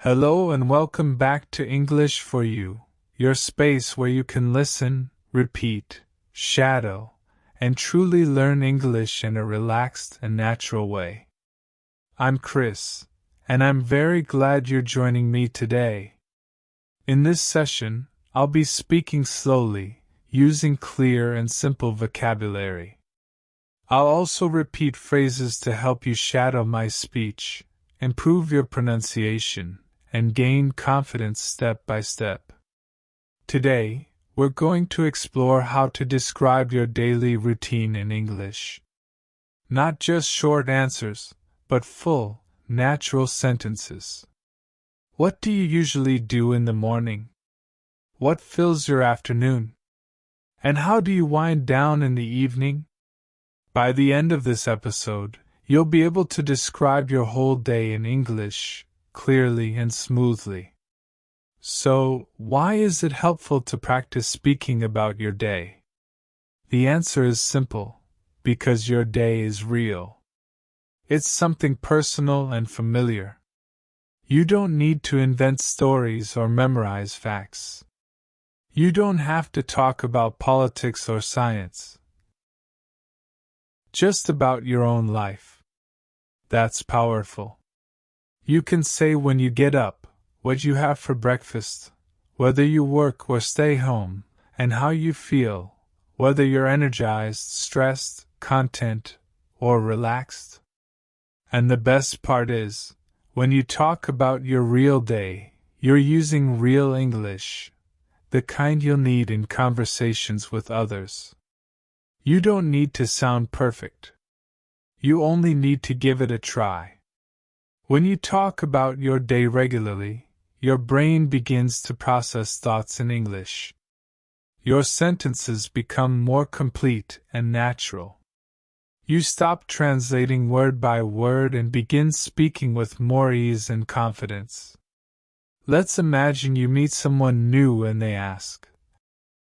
Hello and welcome back to English for You, your space where you can listen, repeat, shadow, and truly learn English in a relaxed and natural way. I'm Chris, and I'm very glad you're joining me today. In this session, I'll be speaking slowly, using clear and simple vocabulary. I'll also repeat phrases to help you shadow my speech, improve your pronunciation, and gain confidence step by step. Today, we're going to explore how to describe your daily routine in English. Not just short answers, but full, natural sentences. What do you usually do in the morning? What fills your afternoon? And how do you wind down in the evening? By the end of this episode, you'll be able to describe your whole day in English, clearly and smoothly. So, why is it helpful to practice speaking about your day? The answer is simple: because your day is real. It's something personal and familiar. You don't need to invent stories or memorize facts. You don't have to talk about politics or science. Just about your own life. That's powerful. You can say when you get up, what you have for breakfast, whether you work or stay home, and how you feel, whether you're energized, stressed, content, or relaxed. And the best part is, when you talk about your real day, you're using real English, the kind you'll need in conversations with others. You don't need to sound perfect. You only need to give it a try. When you talk about your day regularly, your brain begins to process thoughts in English. Your sentences become more complete and natural. You stop translating word by word and begin speaking with more ease and confidence. Let's imagine you meet someone new and they ask,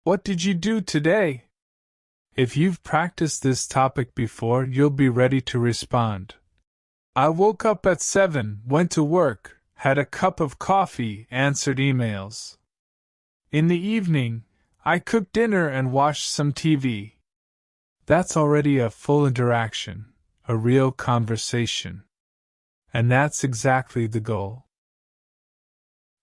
"What did you do today?" If you've practiced this topic before, you'll be ready to respond. I woke up at 7, went to work, had a cup of coffee, answered emails. In the evening, I cooked dinner and watched some TV. That's already a full interaction, a real conversation. And that's exactly the goal.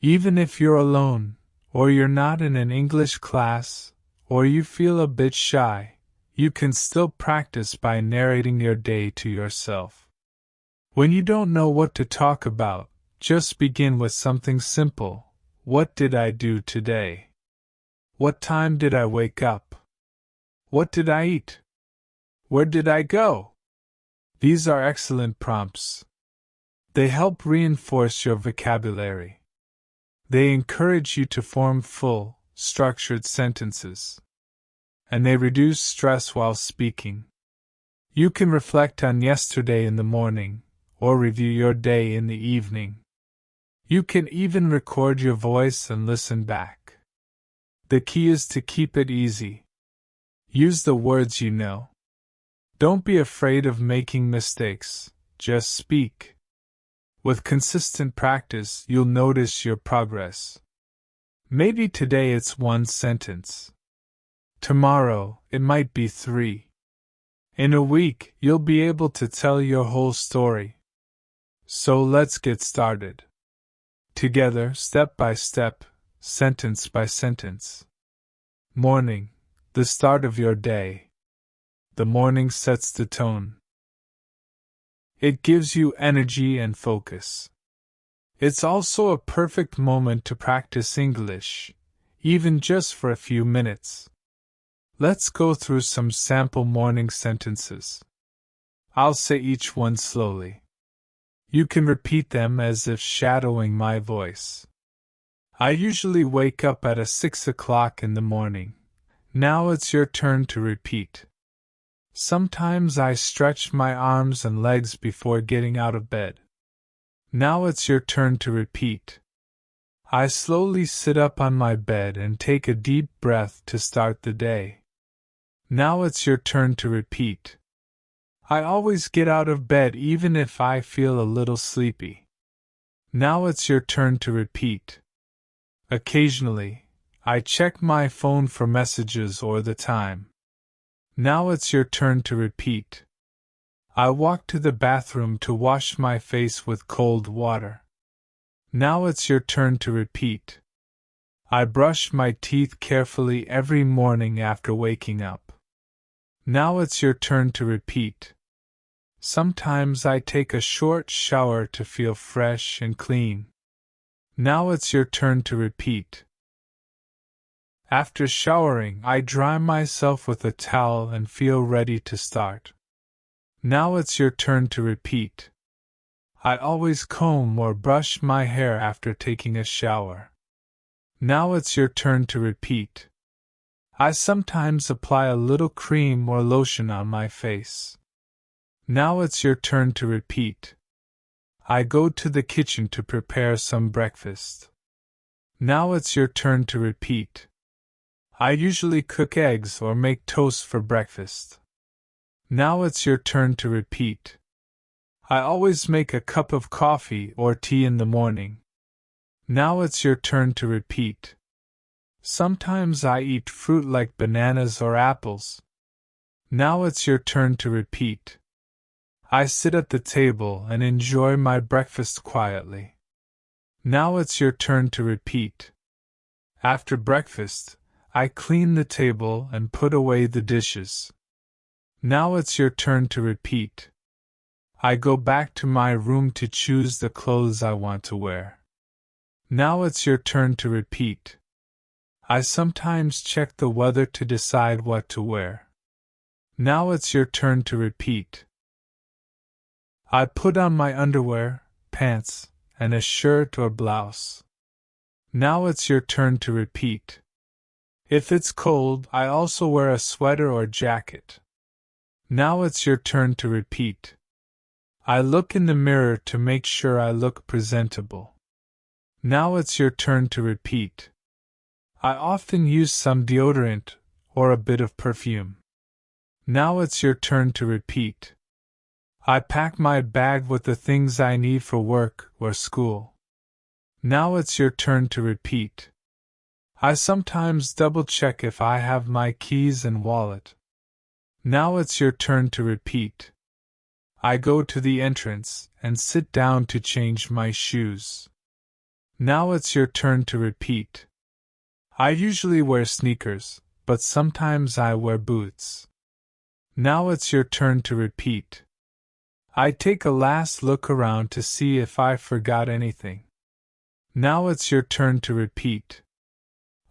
Even if you're alone, or you're not in an English class, or you feel a bit shy, you can still practice by narrating your day to yourself. When you don't know what to talk about, just begin with something simple. What did I do today? What time did I wake up? What did I eat? Where did I go? These are excellent prompts. They help reinforce your vocabulary. They encourage you to form full, structured sentences. And they reduce stress while speaking. You can reflect on yesterday in the morning, or review your day in the evening. You can even record your voice and listen back. The key is to keep it easy. Use the words you know. Don't be afraid of making mistakes, just speak. With consistent practice, you'll notice your progress. Maybe today it's 1 sentence. Tomorrow, it might be 3. In a week, you'll be able to tell your whole story. So let's get started. Together, step by step, sentence by sentence. Morning, the start of your day. The morning sets the tone. It gives you energy and focus. It's also a perfect moment to practice English, even just for a few minutes. Let's go through some sample morning sentences. I'll say each one slowly. You can repeat them as if shadowing my voice. I usually wake up at 6 o'clock in the morning. Now it's your turn to repeat. Sometimes I stretch my arms and legs before getting out of bed. Now it's your turn to repeat. I slowly sit up on my bed and take a deep breath to start the day. Now it's your turn to repeat. I always get out of bed even if I feel a little sleepy. Now it's your turn to repeat. Occasionally, I check my phone for messages or the time. Now it's your turn to repeat. I walk to the bathroom to wash my face with cold water. Now it's your turn to repeat. I brush my teeth carefully every morning after waking up. Now it's your turn to repeat. Sometimes I take a short shower to feel fresh and clean. Now it's your turn to repeat. After showering, I dry myself with a towel and feel ready to start. Now it's your turn to repeat. I always comb or brush my hair after taking a shower. Now it's your turn to repeat. I sometimes apply a little cream or lotion on my face. Now it's your turn to repeat. I go to the kitchen to prepare some breakfast. Now it's your turn to repeat. I usually cook eggs or make toast for breakfast. Now it's your turn to repeat. I always make a cup of coffee or tea in the morning. Now it's your turn to repeat. Sometimes I eat fruit like bananas or apples. Now it's your turn to repeat. I sit at the table and enjoy my breakfast quietly. Now it's your turn to repeat. After breakfast, I clean the table and put away the dishes. Now it's your turn to repeat. I go back to my room to choose the clothes I want to wear. Now it's your turn to repeat. I sometimes check the weather to decide what to wear. Now it's your turn to repeat. I put on my underwear, pants, and a shirt or blouse. Now it's your turn to repeat. If it's cold, I also wear a sweater or jacket. Now it's your turn to repeat. I look in the mirror to make sure I look presentable. Now it's your turn to repeat. I often use some deodorant or a bit of perfume. Now it's your turn to repeat. I pack my bag with the things I need for work or school. Now it's your turn to repeat. I sometimes double-check if I have my keys and wallet. Now it's your turn to repeat. I go to the entrance and sit down to change my shoes. Now it's your turn to repeat. I usually wear sneakers, but sometimes I wear boots. Now it's your turn to repeat. I take a last look around to see if I forgot anything. Now it's your turn to repeat.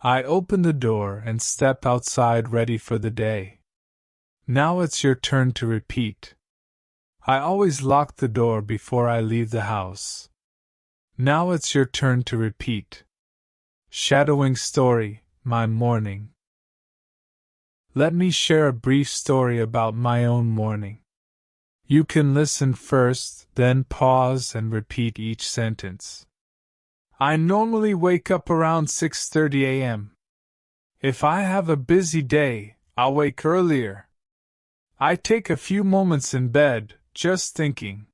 I open the door and step outside ready for the day. Now it's your turn to repeat. I always lock the door before I leave the house. Now it's your turn to repeat. Shadowing story, my morning. Let me share a brief story about my own morning. You can listen first, then pause and repeat each sentence. I normally wake up around 6:30 a.m. If I have a busy day, I'll wake earlier. I take a few moments in bed, just thinking.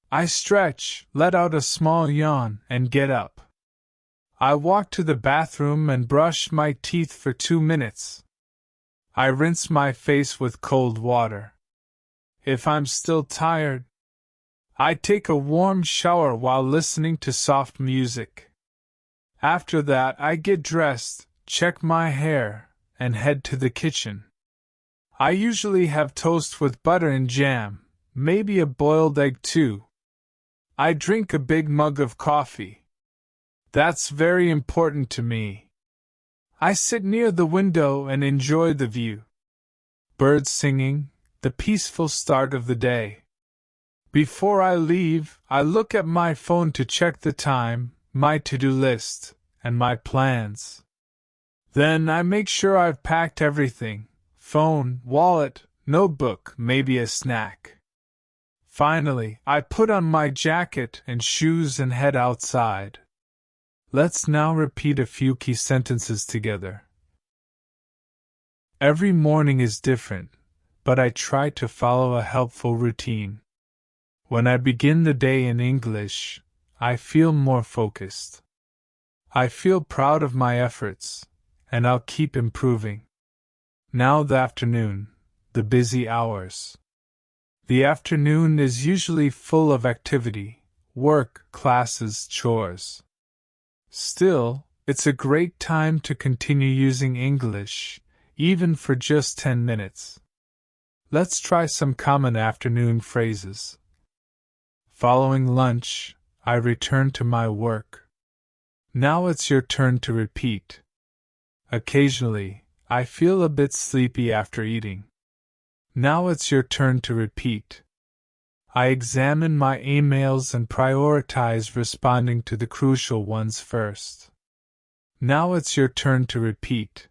I stretch, let out a small yawn, and get up. I walk to the bathroom and brush my teeth for 2 minutes. I rinse my face with cold water. If I'm still tired, I take a warm shower while listening to soft music. After that, I get dressed, check my hair, and head to the kitchen. I usually have toast with butter and jam, maybe a boiled egg too. I drink a big mug of coffee. That's very important to me. I sit near the window and enjoy the view. Birds singing, the peaceful start of the day. Before I leave, I look at my phone to check the time, my to-do list, and my plans. Then I make sure I've packed everything: phone, wallet, notebook, maybe a snack. Finally, I put on my jacket and shoes and head outside. Let's now repeat a few key sentences together. Every morning is different, but I try to follow a helpful routine. When I begin the day in English, I feel more focused. I feel proud of my efforts, and I'll keep improving. Now the afternoon, the busy hours. The afternoon is usually full of activity, work, classes, chores. Still, it's a great time to continue using English, even for just 10 minutes. Let's try some common afternoon phrases. Following lunch, I return to my work. Now it's your turn to repeat. Occasionally, I feel a bit sleepy after eating. Now it's your turn to repeat. I examine my emails and prioritize responding to the crucial ones first. Now it's your turn to repeat.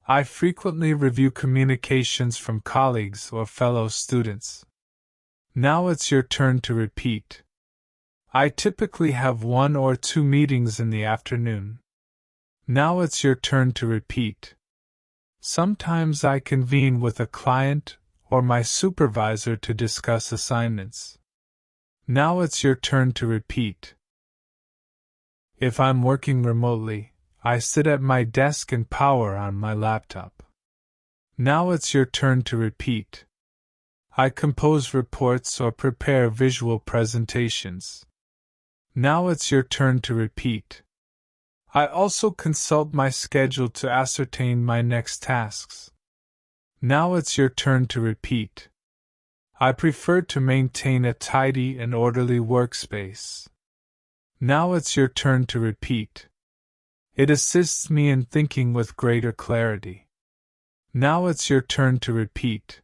I frequently review communications from colleagues or fellow students. Now it's your turn to repeat. I typically have 1 or 2 meetings in the afternoon. Now it's your turn to repeat. Sometimes I convene with a client or my supervisor to discuss assignments. Now it's your turn to repeat. If I'm working remotely, I sit at my desk and power on my laptop. Now it's your turn to repeat. I compose reports or prepare visual presentations. Now it's your turn to repeat. I also consult my schedule to ascertain my next tasks. Now it's your turn to repeat. I prefer to maintain a tidy and orderly workspace. Now it's your turn to repeat. It assists me in thinking with greater clarity. Now it's your turn to repeat.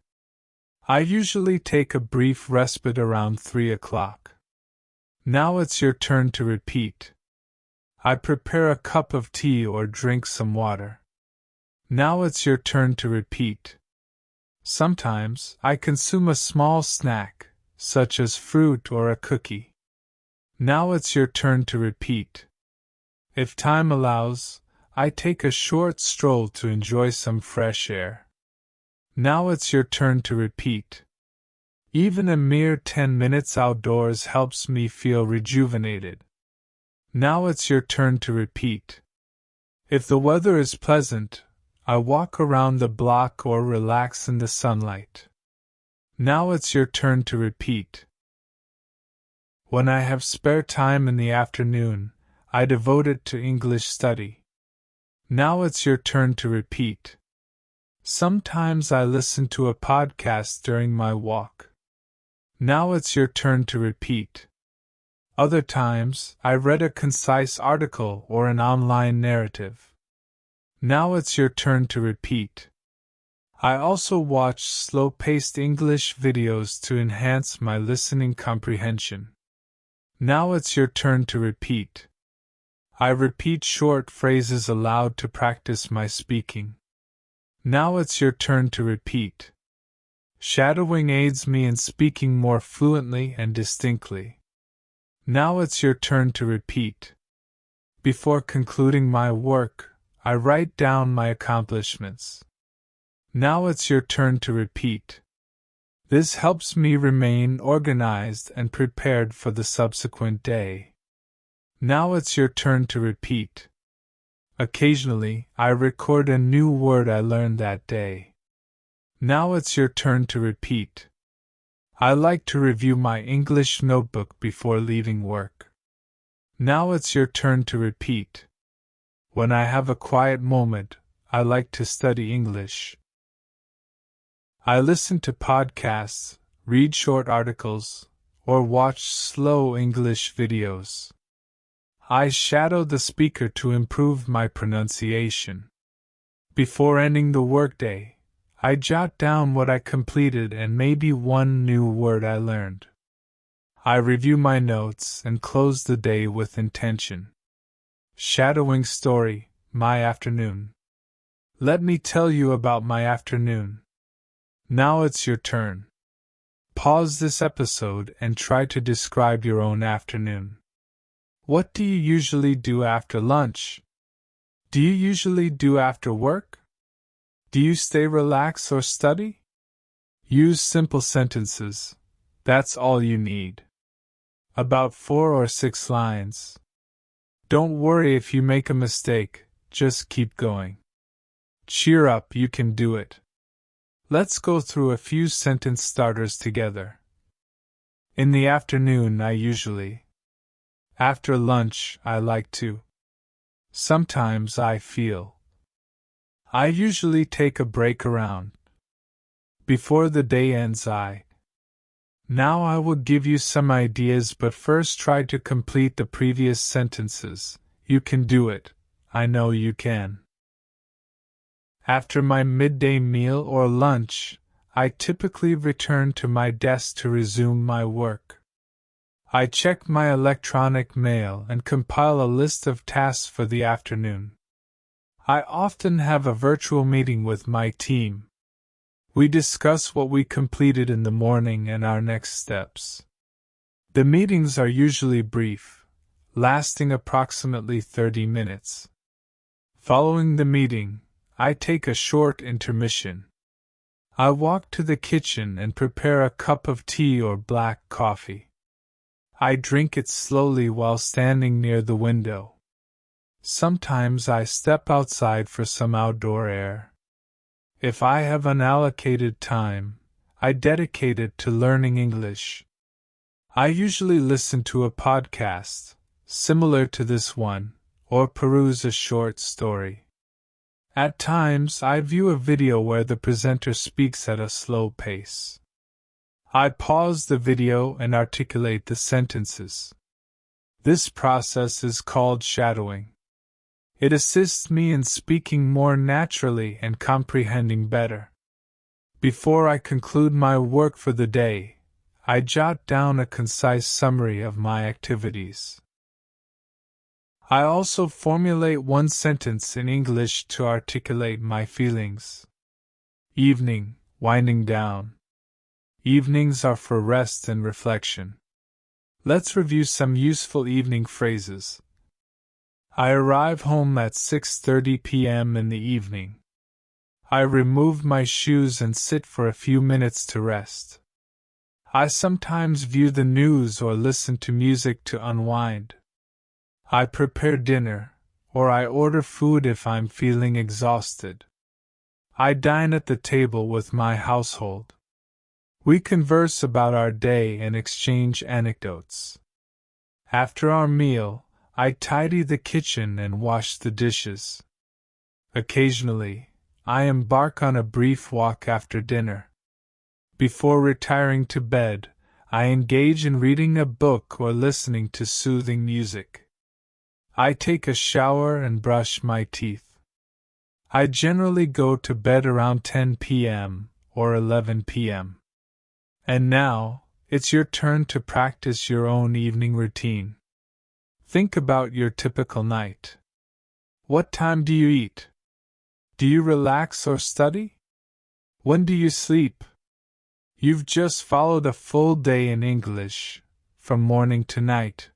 I usually take a brief respite around 3 o'clock. Now it's your turn to repeat. I prepare a cup of tea or drink some water. Now it's your turn to repeat. Sometimes I consume a small snack, such as fruit or a cookie. Now it's your turn to repeat. If time allows, I take a short stroll to enjoy some fresh air. Now it's your turn to repeat. Even a mere 10 minutes outdoors helps me feel rejuvenated. Now it's your turn to repeat. If the weather is pleasant, I walk around the block or relax in the sunlight. Now it's your turn to repeat. When I have spare time in the afternoon, I devote it to English study. Now it's your turn to repeat. Sometimes I listen to a podcast during my walk. Now it's your turn to repeat. Other times, I read a concise article or an online narrative. Now it's your turn to repeat. I also watch slow-paced English videos to enhance my listening comprehension. Now it's your turn to repeat. I repeat short phrases aloud to practice my speaking. Now it's your turn to repeat. Shadowing aids me in speaking more fluently and distinctly. Now it's your turn to repeat. Before concluding my work, I write down my accomplishments. Now it's your turn to repeat. This helps me remain organized and prepared for the subsequent day. Now it's your turn to repeat. Occasionally, I record a new word I learned that day. Now it's your turn to repeat. I like to review my English notebook before leaving work. Now it's your turn to repeat. When I have a quiet moment, I like to study English. I listen to podcasts, read short articles, or watch slow English videos. I shadow the speaker to improve my pronunciation. Before ending the workday, I jot down what I completed and maybe one new word I learned. I review my notes and close the day with intention. Shadowing story, my afternoon. Let me tell you about my afternoon. Now it's your turn. Pause this episode and try to describe your own afternoon. What do you usually do after lunch? Do you usually do after work? Do you stay relaxed or study? Use simple sentences. That's all you need. about 4 or 6 lines. Don't worry if you make a mistake, just keep going. Cheer up, you can do it. Let's go through a few sentence starters together. In the afternoon, I usually. After lunch, I like to. Sometimes I feel. I usually take a break around. Before the day ends, I. Now I will give you some ideas, but first try to complete the previous sentences. You can do it. I know you can. After my midday meal or lunch, I typically return to my desk to resume my work. I check my electronic mail and compile a list of tasks for the afternoon. I often have a virtual meeting with my team. We discuss what we completed in the morning and our next steps. The meetings are usually brief, lasting approximately 30 minutes. Following the meeting, I take a short intermission. I walk to the kitchen and prepare a cup of tea or black coffee. I drink it slowly while standing near the window. Sometimes I step outside for some outdoor air. If I have unallocated time, I dedicate it to learning English. I usually listen to a podcast, similar to this one, or peruse a short story. At times, I view a video where the presenter speaks at a slow pace. I pause the video and articulate the sentences. This process is called shadowing. It assists me in speaking more naturally and comprehending better. Before I conclude my work for the day, I jot down a concise summary of my activities. I also formulate one sentence in English to articulate my feelings. Evening, winding down. Evenings are for rest and reflection. Let's review some useful evening phrases. I arrive home at 6:30 p.m. in the evening. I remove my shoes and sit for a few minutes to rest. I sometimes view the news or listen to music to unwind. I prepare dinner, or I order food if I'm feeling exhausted. I dine at the table with my household. We converse about our day and exchange anecdotes. After our meal, I tidy the kitchen and wash the dishes. Occasionally, I embark on a brief walk after dinner. Before retiring to bed, I engage in reading a book or listening to soothing music. I take a shower and brush my teeth. I generally go to bed around 10 p.m. or 11 p.m. And now, it's your turn to practice your own evening routine. Think about your typical night. What time do you eat? Do you relax or study? When do you sleep? You've just followed a full day in English, from morning to night.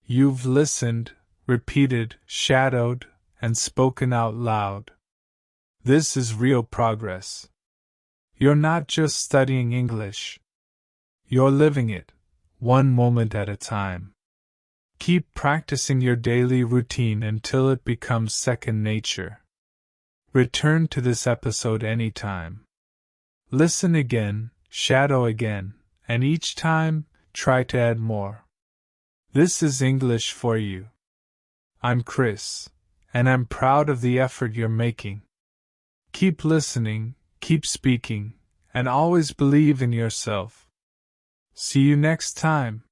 You've listened, repeated, shadowed, and spoken out loud. This is real progress. You're not just studying English. You're living it, one moment at a time. Keep practicing your daily routine until it becomes second nature. Return to this episode anytime. Listen again, shadow again, and each time, try to add more. This is English for you. I'm Chris, and I'm proud of the effort you're making. Keep listening, keep speaking, and always believe in yourself. See you next time.